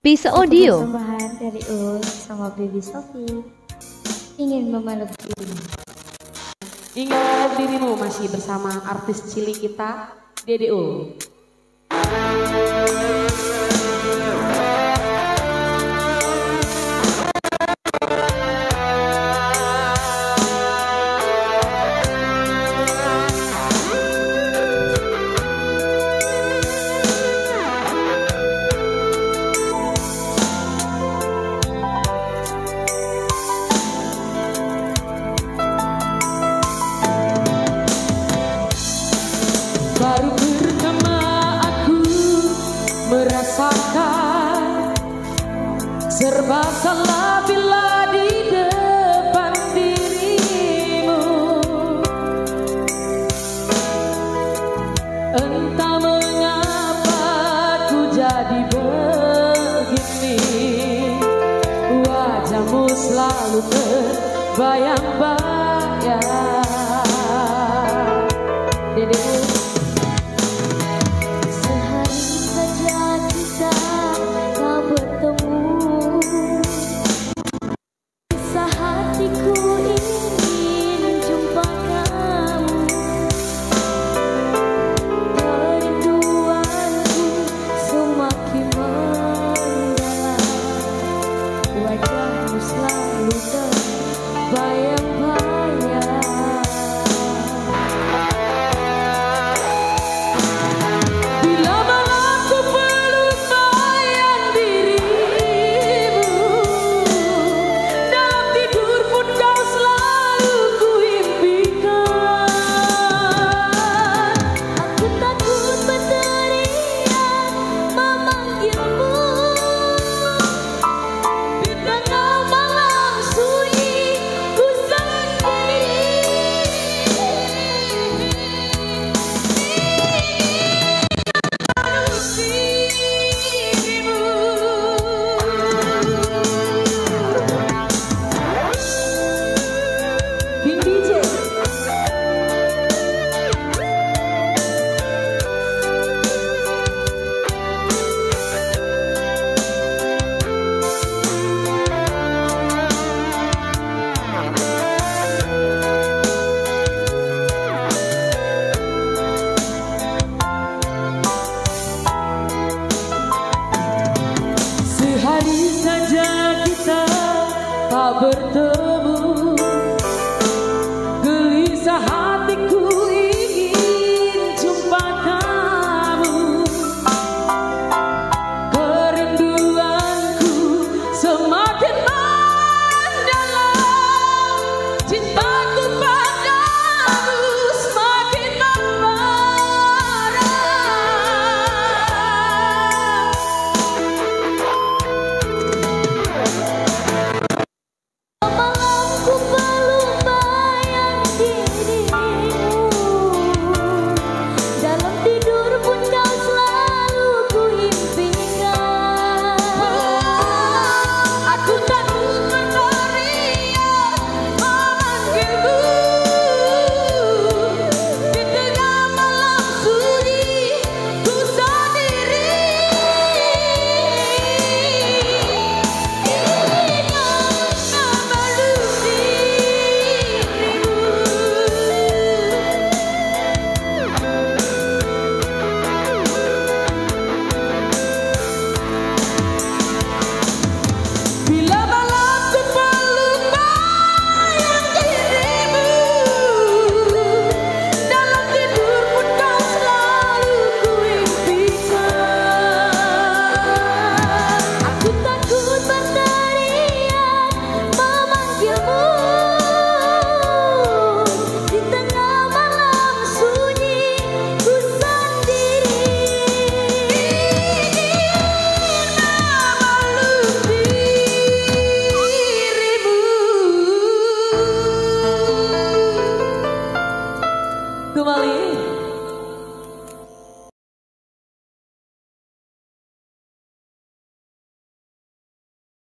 Bisa Satu audio. persembahan dari Ul sama Baby Sophie. Ingin memeluk dirimu. Ingat dirimu masih bersama artis cilik kita, Dede Ul. Baru pertama aku merasakan serba salah bila di depan dirimu. Entah mengapa ku jadi begini, wajahmu selalu terbayang-bayang. Dede selalu terbayang-bayang. Bila mana ku peluk bayang dirimu, dalam tidur pun kau selalu ku impikan. Aku takut berteriak memanggilmu. Sehari saja kita tak bertemu,